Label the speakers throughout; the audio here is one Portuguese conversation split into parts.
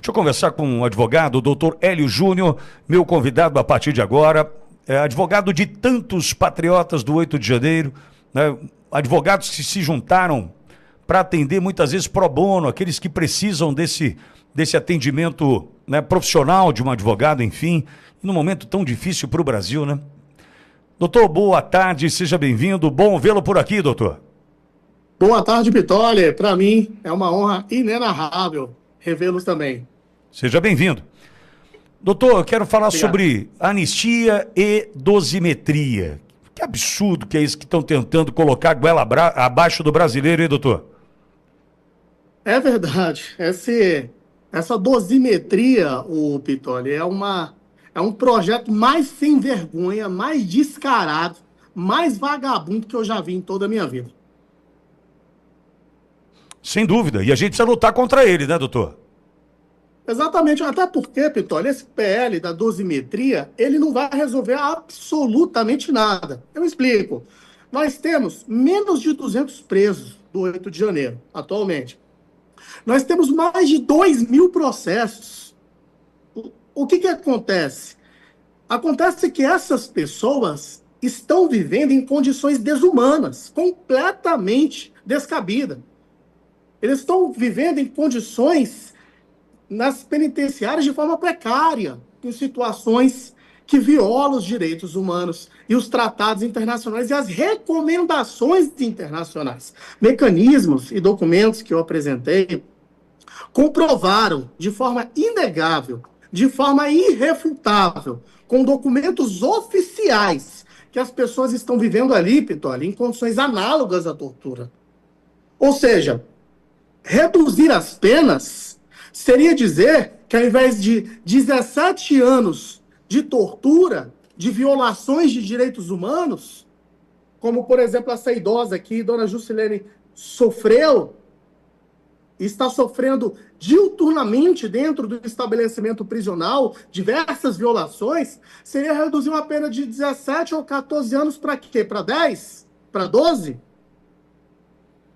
Speaker 1: Deixa eu conversar com um advogado, o doutor Hélio Júnior, meu convidado a partir de agora, advogado de tantos patriotas do 8 de janeiro, né? Advogados que se juntaram para atender muitas vezes pro bono, aqueles que precisam desse atendimento, né, profissional de um advogado, enfim, num momento tão difícil para o Brasil, né? Doutor, boa tarde, seja bem-vindo, bom vê-lo por aqui, doutor.
Speaker 2: Boa tarde, Vitória. Para mim é uma honra inenarrável revê-los também.
Speaker 1: Seja bem-vindo. Doutor, eu quero falar
Speaker 2: Obrigado.
Speaker 1: sobre anistia e dosimetria. Que absurdo que é isso que estão tentando colocar a goela abaixo do brasileiro, hein, doutor?
Speaker 2: É verdade. Essa dosimetria, o Pitoli, é um projeto mais sem vergonha, mais descarado, mais vagabundo que eu já vi em toda a minha vida.
Speaker 1: Sem dúvida. E a gente precisa lutar contra ele, né, doutor?
Speaker 2: Exatamente, até porque, Pitoli, esse PL da dosimetria, ele não vai resolver absolutamente nada. Eu explico. Nós temos menos de 200 presos do 8 de janeiro, atualmente. Nós temos mais de 2.000 processos. O que acontece? Acontece que essas pessoas estão vivendo em condições desumanas, completamente descabidas. Eles estão vivendo em condições nas penitenciárias de forma precária, em situações que violam os direitos humanos e os tratados internacionais e as recomendações internacionais. Mecanismos e documentos que eu apresentei comprovaram de forma inegável, de forma irrefutável, com documentos oficiais, que as pessoas estão vivendo ali, Pitoli, em condições análogas à tortura. Ou seja, reduzir as penas seria dizer que, ao invés de 17 anos de tortura, de violações de direitos humanos, como, por exemplo, essa idosa aqui, dona Juscelene, sofreu, está sofrendo diuturnamente dentro do estabelecimento prisional, diversas violações, seria reduzir uma pena de 17 ou 14 anos para quê? Para 10? Para 12?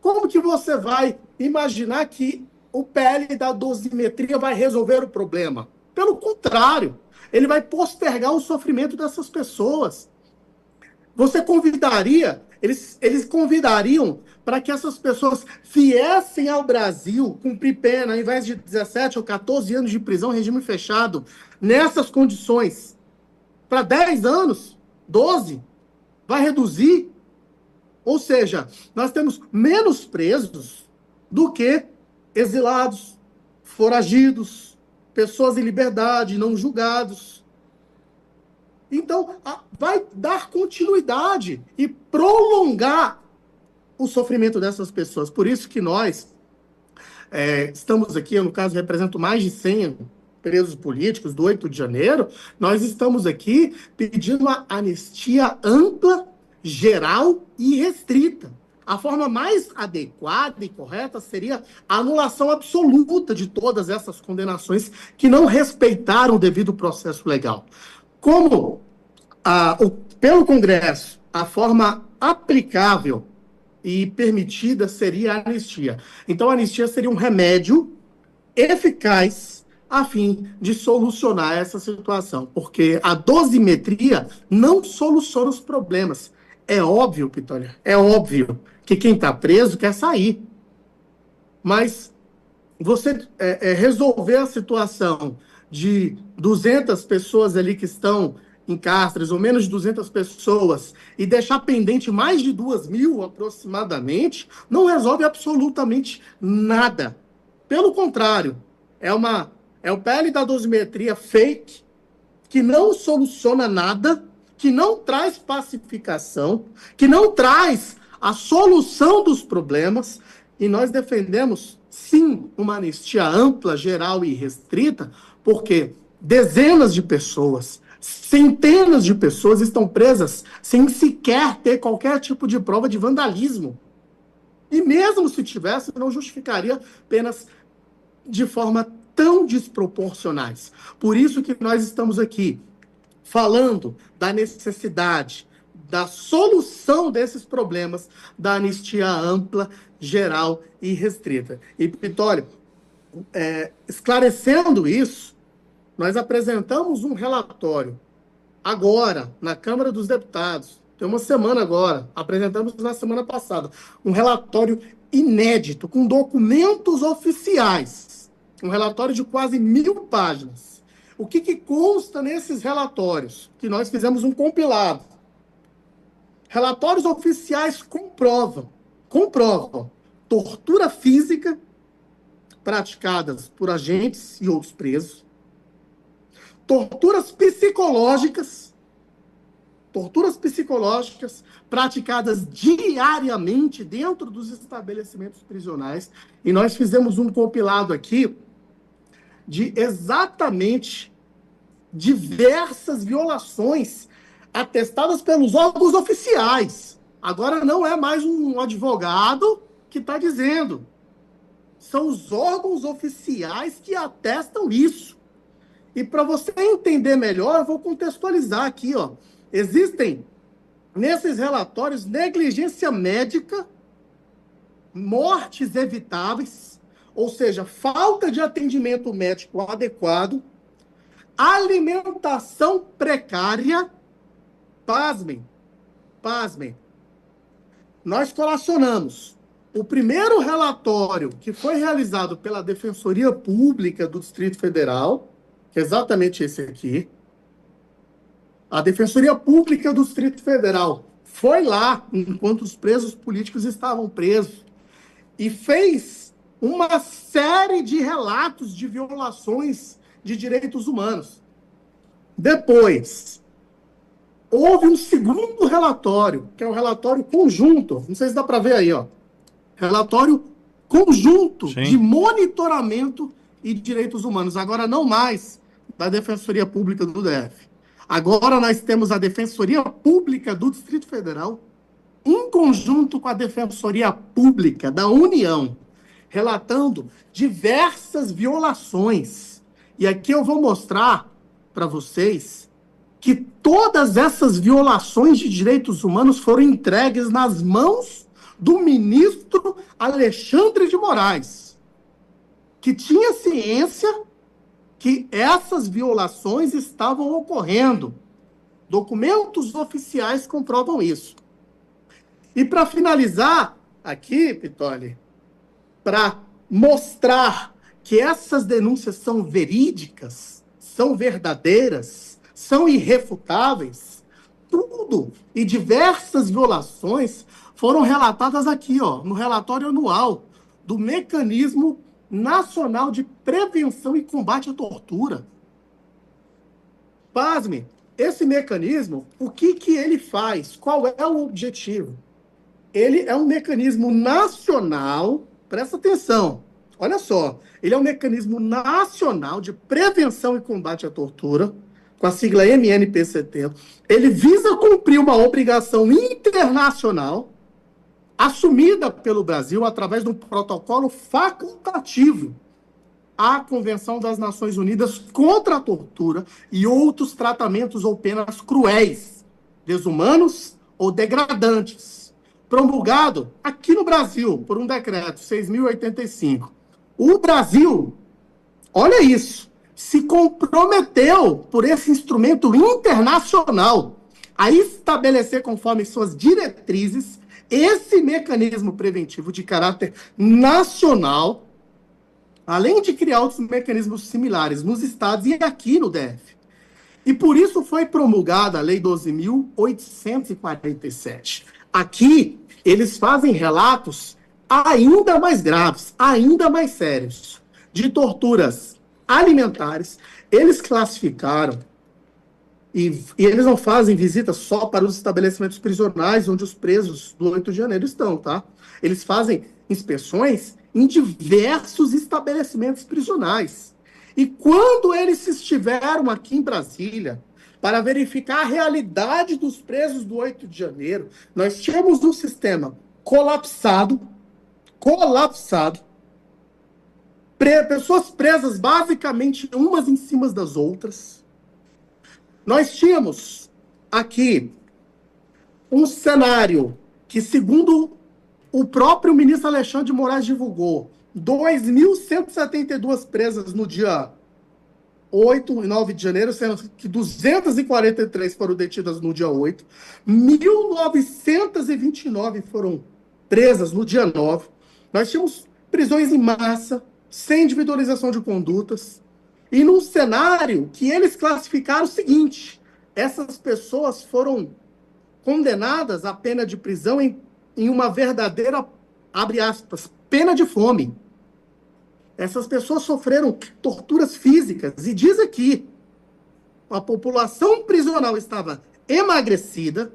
Speaker 2: Como que você vai imaginar que o PL da dosimetria vai resolver o problema? Pelo contrário, ele vai postergar o sofrimento dessas pessoas. Você convidaria, eles convidariam para que essas pessoas viessem ao Brasil cumprir pena, ao invés de 17 ou 14 anos de prisão, regime fechado, nessas condições, para 10 anos, 12, vai reduzir. Ou seja, nós temos menos presos do que exilados, foragidos, pessoas em liberdade, não julgados. Então, vai dar continuidade e prolongar o sofrimento dessas pessoas. Por isso que nós estamos aqui, eu, no caso, represento mais de 100 presos políticos do 8 de janeiro, nós estamos aqui pedindo uma anistia ampla, geral e restrita. A forma mais adequada e correta seria a anulação absoluta de todas essas condenações que não respeitaram o devido processo legal. Como pelo Congresso, a forma aplicável e permitida seria a anistia. Então, a anistia seria um remédio eficaz a fim de solucionar essa situação, porque a dosimetria não soluciona os problemas. É óbvio, Pitolha, é óbvio que quem está preso quer sair. Mas você resolver a situação de 200 pessoas ali que estão em cárceres, ou menos de 200 pessoas, e deixar pendente mais de 2.000 aproximadamente, não resolve absolutamente nada. Pelo contrário, é o PL da dosimetria fake, que não soluciona nada, que não traz pacificação, que não traz a solução dos problemas, e nós defendemos, sim, uma anistia ampla, geral e restrita, porque dezenas de pessoas, centenas de pessoas estão presas sem sequer ter qualquer tipo de prova de vandalismo. E mesmo se tivesse, não justificaria penas de forma tão desproporcionais. Por isso que nós estamos aqui falando da necessidade da solução desses problemas da anistia ampla, geral e restrita. E, Vitória, Esclarecendo isso, nós apresentamos um relatório agora, na Câmara dos Deputados, tem uma semana agora, apresentamos na semana passada, um relatório inédito, com documentos oficiais, um relatório de quase 1.000 páginas. O que consta nesses relatórios? Que nós fizemos um compilado. Relatórios oficiais comprovam tortura física praticadas por agentes e outros presos, torturas psicológicas praticadas diariamente dentro dos estabelecimentos prisionais, e nós fizemos um compilado aqui de exatamente diversas violações atestadas pelos órgãos oficiais. Agora não é mais um advogado que está dizendo, são os órgãos oficiais que atestam isso. E para você entender melhor, eu vou contextualizar aqui, ó. Existem, nesses relatórios, negligência médica, mortes evitáveis, ou seja, falta de atendimento médico adequado, alimentação precária. Pasmem. Nós colacionamos o primeiro relatório que foi realizado pela Defensoria Pública do Distrito Federal, que é exatamente esse aqui. A Defensoria Pública do Distrito Federal foi lá, enquanto os presos políticos estavam presos, e fez uma série de relatos de violações de direitos humanos. Depois, houve um segundo relatório, que é o relatório conjunto, não sei se dá para ver aí, ó. Relatório conjunto
Speaker 1: Sim.
Speaker 2: de monitoramento e direitos humanos. Agora não mais da Defensoria Pública do DF. Agora nós temos a Defensoria Pública do Distrito Federal, em conjunto com a Defensoria Pública da União, relatando diversas violações. E aqui eu vou mostrar para vocês que todas essas violações de direitos humanos foram entregues nas mãos do ministro Alexandre de Moraes, que tinha ciência que essas violações estavam ocorrendo. Documentos oficiais comprovam isso. E para finalizar aqui, Pitoli, para mostrar que essas denúncias são verídicas, são verdadeiras, são irrefutáveis, tudo e diversas violações foram relatadas aqui, ó, no relatório anual do Mecanismo Nacional de Prevenção e Combate à Tortura. Pasme, esse mecanismo, o que ele faz? Qual é o objetivo? Ele é um mecanismo nacional, presta atenção, olha só, ele é um mecanismo nacional de prevenção e combate à tortura, com a sigla MNP70. Ele visa cumprir uma obrigação internacional assumida pelo Brasil através de um protocolo facultativo à Convenção das Nações Unidas contra a Tortura e outros tratamentos ou penas cruéis, desumanos ou degradantes, promulgado aqui no Brasil por um decreto 6.085. O Brasil, olha isso, se comprometeu por esse instrumento internacional a estabelecer, conforme suas diretrizes, esse mecanismo preventivo de caráter nacional, além de criar outros mecanismos similares nos estados e aqui no DF. E por isso foi promulgada a Lei 12.847. Aqui, eles fazem relatos ainda mais graves, ainda mais sérios, de torturas alimentares. Eles classificaram, e eles não fazem visitas só para os estabelecimentos prisionais onde os presos do 8 de janeiro estão, tá? Eles fazem inspeções em diversos estabelecimentos prisionais. E quando eles estiveram aqui em Brasília para verificar a realidade dos presos do 8 de janeiro, nós tínhamos um sistema colapsado, pessoas presas basicamente umas em cima das outras. Nós tínhamos aqui um cenário que, segundo o próprio ministro Alexandre de Moraes divulgou, 2.172 presas no dia 8 e 9 de janeiro, sendo que 243 foram detidas no dia 8, 1.929 foram presas no dia 9. Nós tínhamos prisões em massa, sem individualização de condutas, e num cenário que eles classificaram o seguinte: essas pessoas foram condenadas à pena de prisão em uma verdadeira, abre aspas, pena de fome. Essas pessoas sofreram torturas físicas, e diz aqui, a população prisional estava emagrecida,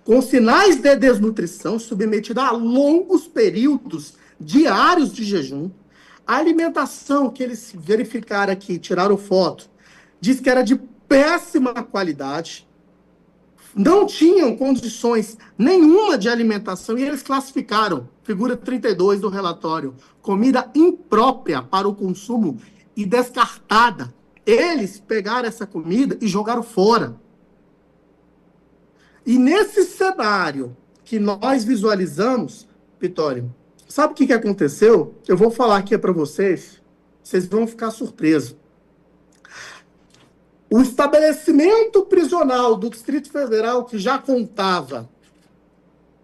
Speaker 2: com sinais de desnutrição, submetida a longos períodos diários de jejum. A alimentação que eles verificaram aqui, tiraram foto, diz que era de péssima qualidade, não tinham condições nenhuma de alimentação, e eles classificaram, figura 32 do relatório, comida imprópria para o consumo e descartada. Eles pegaram essa comida e jogaram fora. E nesse cenário que nós visualizamos, Vitório, sabe o que aconteceu? Eu vou falar aqui para vocês, vocês vão ficar surpresos. O estabelecimento prisional do Distrito Federal, que já contava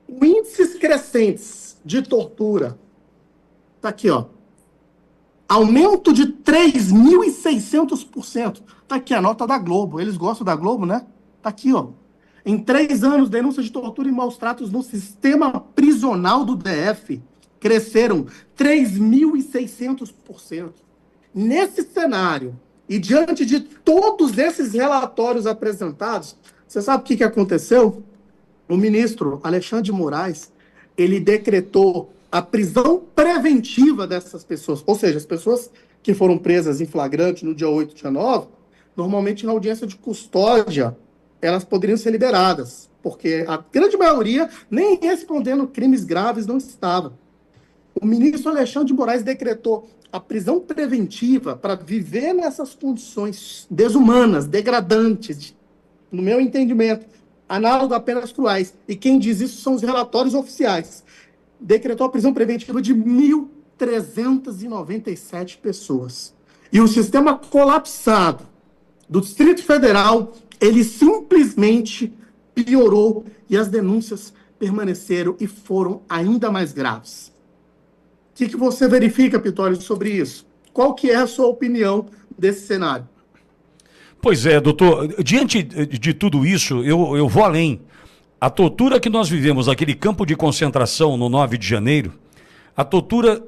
Speaker 2: índices crescentes de tortura, está aqui, ó, aumento de 3.600%. Está aqui a nota da Globo. Eles gostam da Globo, né? Está aqui, ó. Em 3 anos, denúncias de tortura e maus tratos no sistema prisional do DF cresceram 3.600%. Nesse cenário, e diante de todos esses relatórios apresentados, você sabe o que aconteceu? O ministro Alexandre de Moraes, ele decretou a prisão preventiva dessas pessoas, ou seja, as pessoas que foram presas em flagrante no dia 8 e dia 9, normalmente na audiência de custódia, elas poderiam ser liberadas, porque a grande maioria nem respondendo crimes graves não estava. O ministro Alexandre de Moraes decretou a prisão preventiva para viver nessas condições desumanas, degradantes, no meu entendimento, análogo a penas cruéis. E quem diz isso são os relatórios oficiais. Decretou a prisão preventiva de 1.397 pessoas. E o sistema colapsado do Distrito Federal, ele simplesmente piorou e as denúncias permaneceram e foram ainda mais graves. O que você verifica, Pitório, sobre isso? Qual que é a sua opinião desse cenário?
Speaker 1: Pois é, doutor, diante de tudo isso, eu vou além. A tortura que nós vivemos naquele campo de concentração no 9 de janeiro, a tortura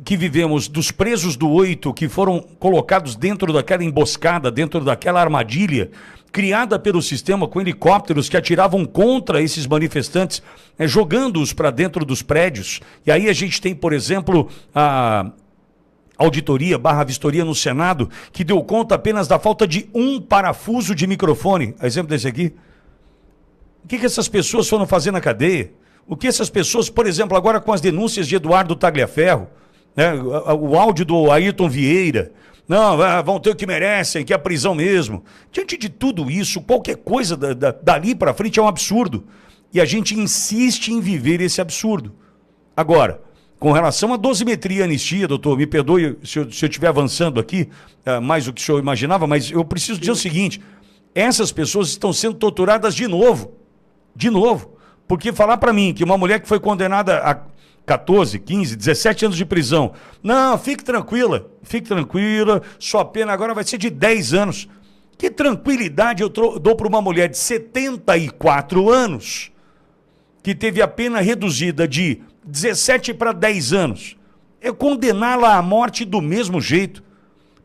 Speaker 1: que vivemos dos presos do 8 que foram colocados dentro daquela emboscada, dentro daquela armadilha, criada pelo sistema com helicópteros que atiravam contra esses manifestantes, jogando-os para dentro dos prédios. E aí a gente tem, por exemplo, a auditoria / vistoria no Senado, que deu conta apenas da falta de um parafuso de microfone. Exemplo desse aqui. O que essas pessoas foram fazer na cadeia? O que essas pessoas, por exemplo, agora com as denúncias de Eduardo Tagliaferro, né, o áudio do Ayrton Vieira, não, vão ter o que merecem, que é a prisão mesmo. Diante de tudo isso, qualquer coisa dali para frente é um absurdo. E a gente insiste em viver esse absurdo. Agora, com relação à dosimetria e anistia, doutor, me perdoe se eu estiver avançando aqui, mais do que o senhor imaginava, mas eu preciso dizer o seguinte: essas pessoas estão sendo torturadas de novo. De novo. Porque falar para mim que uma mulher que foi condenada a 14, 15, 17 anos de prisão, não, fique tranquila, sua pena agora vai ser de 10 anos. Que tranquilidade eu dou para uma mulher de 74 anos, que teve a pena reduzida de 17 para 10 anos, é condená-la à morte do mesmo jeito.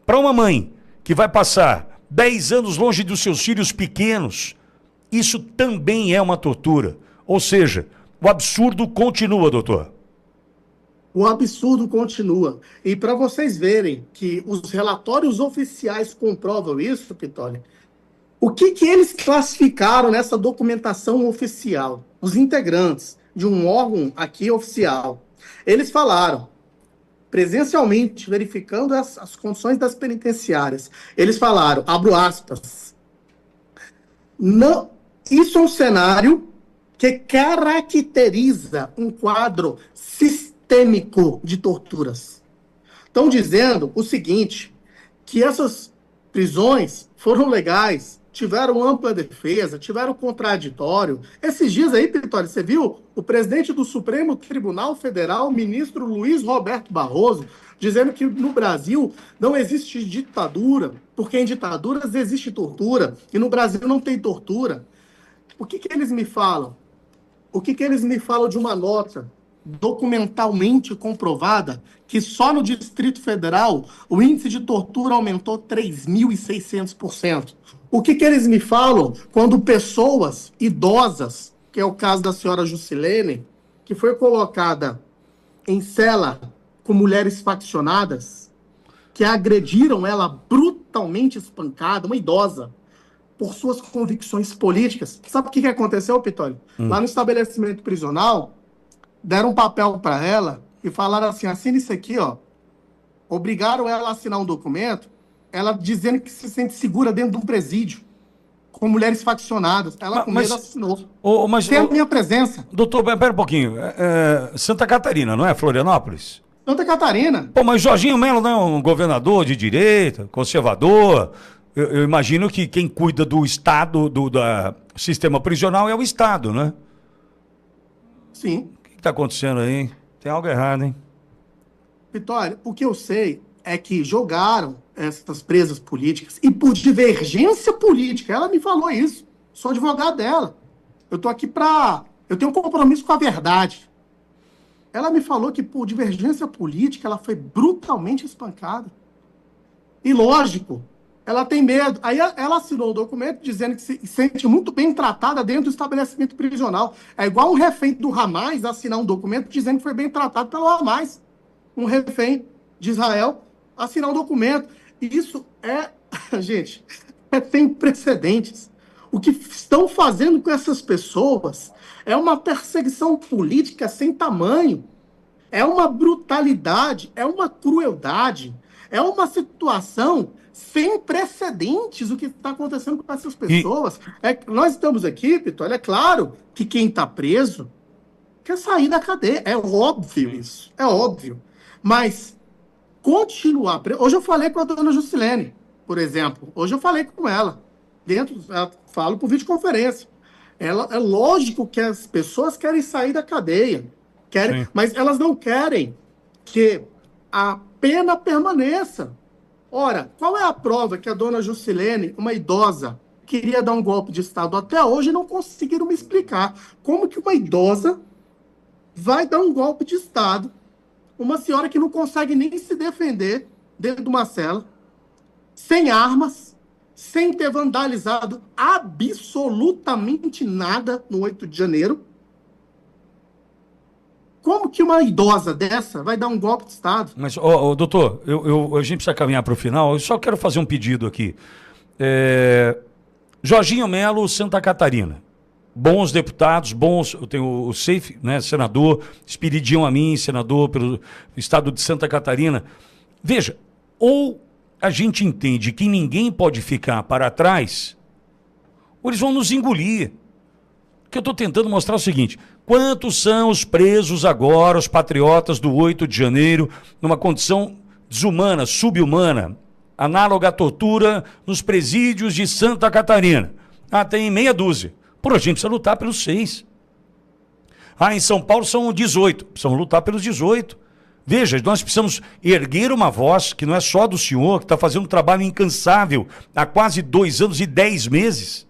Speaker 1: Para uma mãe que vai passar 10 anos longe dos seus filhos pequenos, isso também é uma tortura. Ou seja, o absurdo continua, doutor.
Speaker 2: O absurdo continua. E para vocês verem que os relatórios oficiais comprovam isso, Pitório, o que eles classificaram nessa documentação oficial? Os integrantes de um órgão aqui oficial. Eles falaram, presencialmente, verificando as condições das penitenciárias, eles falaram, abro aspas, não, isso é um cenário que caracteriza um quadro sistêmico de torturas. estão dizendo o seguinte, que essas prisões foram legais, tiveram ampla defesa, tiveram contraditório. Esses dias aí, Pitório, você viu o presidente do Supremo Tribunal Federal, ministro Luiz Roberto Barroso, dizendo que no Brasil não existe ditadura, porque em ditaduras existe tortura, e no Brasil não tem tortura. O que eles me falam? O que eles me falam de uma nota documentalmente comprovada que só no Distrito Federal o índice de tortura aumentou 3.600%. O que eles me falam quando pessoas idosas, que é o caso da senhora Juscelene, que foi colocada em cela com mulheres faccionadas, que agrediram ela brutalmente espancada, uma idosa, por suas convicções políticas. Sabe o que aconteceu, Pitório? Lá no estabelecimento prisional, deram um papel para ela e falaram assim, assina isso aqui, ó. Obrigaram ela a assinar um documento, ela dizendo que se sente segura dentro de um presídio, com mulheres faccionadas. Ela com medo assinou. Sem a minha presença.
Speaker 1: Doutor, pera um pouquinho. Santa Catarina, não é? Florianópolis?
Speaker 2: Santa Catarina.
Speaker 1: Pô, mas Jorginho Melo não é um governador de direita, conservador? Eu imagino que quem cuida do Estado, do sistema prisional é o Estado, né?
Speaker 2: Sim.
Speaker 1: O que está acontecendo aí? Tem algo errado, hein?
Speaker 2: Vitória, o que eu sei é que jogaram essas presas políticas e por divergência política. Ela me falou isso. Sou advogado dela. Eu tô aqui eu tenho um compromisso com a verdade. Ela me falou que por divergência política ela foi brutalmente espancada. E lógico, ela tem medo. Aí ela assinou o documento dizendo que se sente muito bem tratada dentro do estabelecimento prisional. É igual um refém do Hamas assinar um documento dizendo que foi bem tratado pelo Hamas. Um refém de Israel assinar um documento. E isso gente, é sem precedentes. O que estão fazendo com essas pessoas é uma perseguição política sem tamanho. É uma brutalidade, é uma crueldade, é uma situação sem precedentes o que está acontecendo com essas pessoas. Nós estamos aqui, Pitório, é claro que quem está preso quer sair da cadeia. É óbvio isso, é óbvio. Mas continuar preso... Hoje eu falei com a dona Juscelene, por exemplo. Hoje eu falei com ela. Falo por videoconferência. É lógico que as pessoas querem sair da cadeia. Mas elas não querem que a pena permaneça. Ora, qual é a prova que a dona Juscelene, uma idosa, queria dar um golpe de Estado? Até hoje não conseguiram me explicar como que uma idosa vai dar um golpe de Estado, uma senhora que não consegue nem se defender dentro de uma cela, sem armas, sem ter vandalizado absolutamente nada no 8 de janeiro. Como que uma idosa dessa vai dar um golpe de Estado?
Speaker 1: Mas, doutor, a gente precisa caminhar para o final. Eu só quero fazer um pedido aqui. Jorginho Melo, Santa Catarina. Bons deputados, eu tenho o Seif, né, senador, Espiridião Amin, senador pelo estado de Santa Catarina. Veja, ou a gente entende que ninguém pode ficar para trás, ou eles vão nos engolir. O que eu estou tentando mostrar é o seguinte: quantos são os presos agora, os patriotas do 8 de janeiro, numa condição desumana, subhumana, análoga à tortura nos presídios de Santa Catarina? Tem meia dúzia. Por a gente precisa lutar pelos 6. Em São Paulo são 18. Precisamos lutar pelos 18. Veja, nós precisamos erguer uma voz que não é só do senhor, que está fazendo um trabalho incansável há quase 2 anos e 10 meses.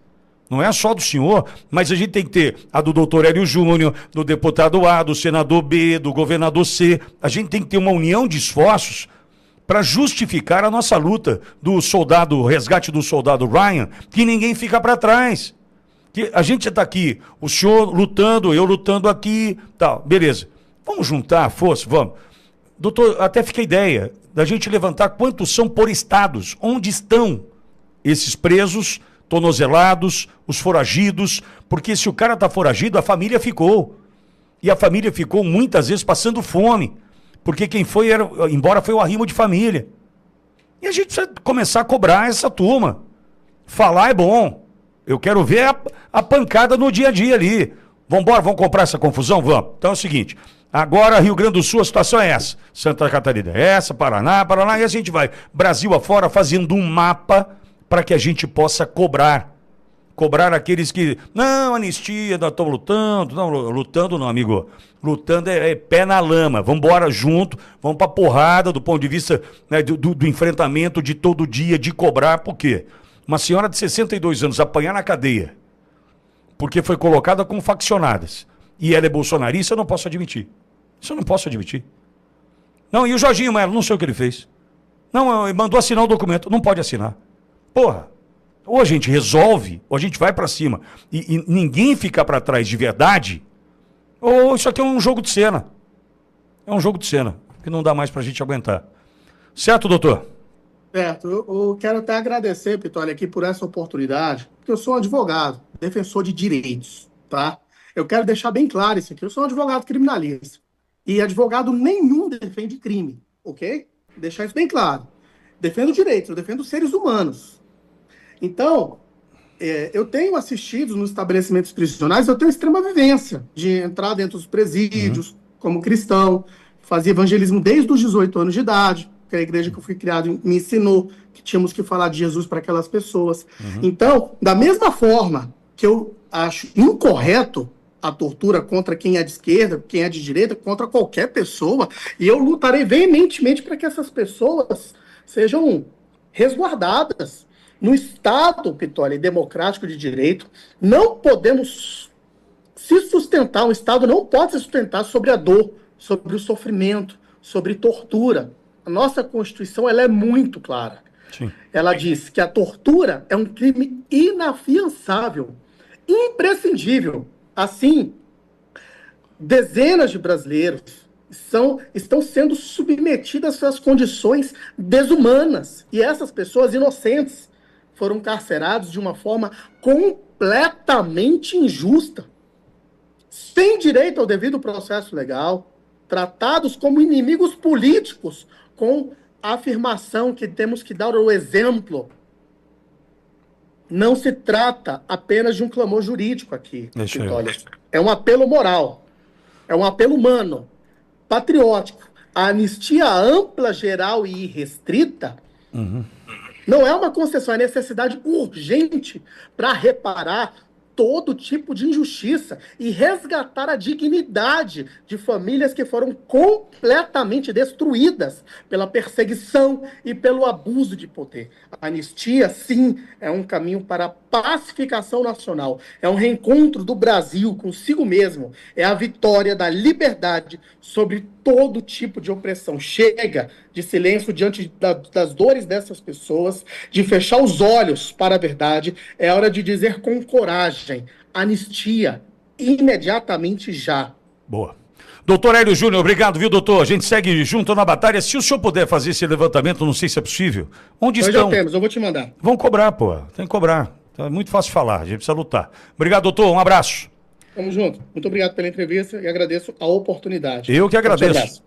Speaker 1: Não é só do senhor, mas a gente tem que ter a do doutor Hélio Júnior, do deputado A, do senador B, do governador C. A gente tem que ter uma união de esforços para justificar a nossa luta do resgate do soldado Ryan, que ninguém fica para trás. Que a gente está aqui, o senhor lutando, eu lutando aqui, tal, beleza. Vamos juntar a força, vamos. Doutor, até fica a ideia da gente levantar quantos são por estados, onde estão esses presos, tornozelados, os foragidos, porque se o cara está foragido, a família ficou. E a família ficou muitas vezes passando fome, porque quem foi embora foi o arrimo de família. E a gente precisa começar a cobrar essa turma. Falar é bom. Eu quero ver a pancada no dia a dia ali. Vamos embora, vamos comprar essa confusão? Vamos. Então é o seguinte, Agora, Rio Grande do Sul, a situação é essa. Santa Catarina é essa, Paraná, e a gente vai. Brasil afora fazendo um mapa para que a gente possa cobrar. Cobrar aqueles que, não, anistia, nós estamos lutando. Não, lutando não, amigo. Lutando é pé na lama. Vamos embora junto, vamos pra porrada do ponto de vista, né, do enfrentamento de todo dia, de cobrar. Por quê? Uma senhora de 62 anos apanhar na cadeia porque foi colocada com faccionadas e ela é bolsonarista, eu não posso admitir. Isso eu não posso admitir. Não, e o Jorginho Melo, não sei o que ele fez. Não, ele mandou assinar o documento. Não pode assinar. Porra. Ou a gente resolve, ou a gente vai pra cima. E ninguém fica pra trás de verdade, ou isso aqui é um jogo de cena. É um jogo de cena, que não dá mais pra gente aguentar. Certo, doutor?
Speaker 2: Certo. Eu quero até agradecer, Pitoli, aqui por essa oportunidade, porque eu sou um advogado, defensor de direitos, tá? Eu quero deixar bem claro isso aqui. Eu sou um advogado criminalista. E advogado nenhum defende crime, ok? Deixar isso bem claro. Defendo direitos, eu defendo seres humanos. Então, eu tenho assistido nos estabelecimentos prisionais, eu tenho extrema vivência de entrar dentro dos presídios, como cristão, fazia evangelismo desde os 18 anos de idade, que a igreja que eu fui criado me ensinou que tínhamos que falar de Jesus para aquelas pessoas. Então, da mesma forma que eu acho incorreto a tortura contra quem é de esquerda, quem é de direita, contra qualquer pessoa, e eu lutarei veementemente para que essas pessoas sejam resguardadas. No Estado, Pitoli, democrático de direito, não podemos se sustentar, o Estado não pode se sustentar sobre a dor, sobre o sofrimento, sobre tortura. A nossa Constituição ela é muito clara.
Speaker 1: Sim.
Speaker 2: Ela diz que a tortura é um crime inafiançável, imprescindível. Assim, dezenas de brasileiros estão sendo submetidas às condições desumanas. E essas pessoas inocentes foram carcerados de uma forma completamente injusta, sem direito ao devido processo legal, tratados como inimigos políticos, com a afirmação que temos que dar o exemplo. Não se trata apenas de um clamor jurídico aqui, Vitória. É um apelo moral, é um apelo humano, patriótico. A anistia ampla, geral e irrestrita não é uma concessão, é necessidade urgente para reparar todo tipo de injustiça e resgatar a dignidade de famílias que foram completamente destruídas pela perseguição e pelo abuso de poder. A anistia, sim, é um caminho para a pacificação nacional, é um reencontro do Brasil consigo mesmo, é a vitória da liberdade sobre todo tipo de opressão. Chega de silêncio diante das dores dessas pessoas, de fechar os olhos para a verdade. É hora de dizer com coragem: anistia, imediatamente já.
Speaker 1: Boa. Doutor Hélio Júnior, obrigado, viu, doutor? A gente segue junto na batalha. Se o senhor puder fazer esse levantamento, não sei se é possível. Onde
Speaker 2: Nós
Speaker 1: estão?
Speaker 2: já temos, eu vou te mandar.
Speaker 1: Vão cobrar, pô. Tem que cobrar. É muito fácil falar, a gente precisa lutar. Obrigado, doutor. Um abraço.
Speaker 2: Tamo junto. Muito obrigado pela entrevista e agradeço a oportunidade.
Speaker 1: Eu que agradeço.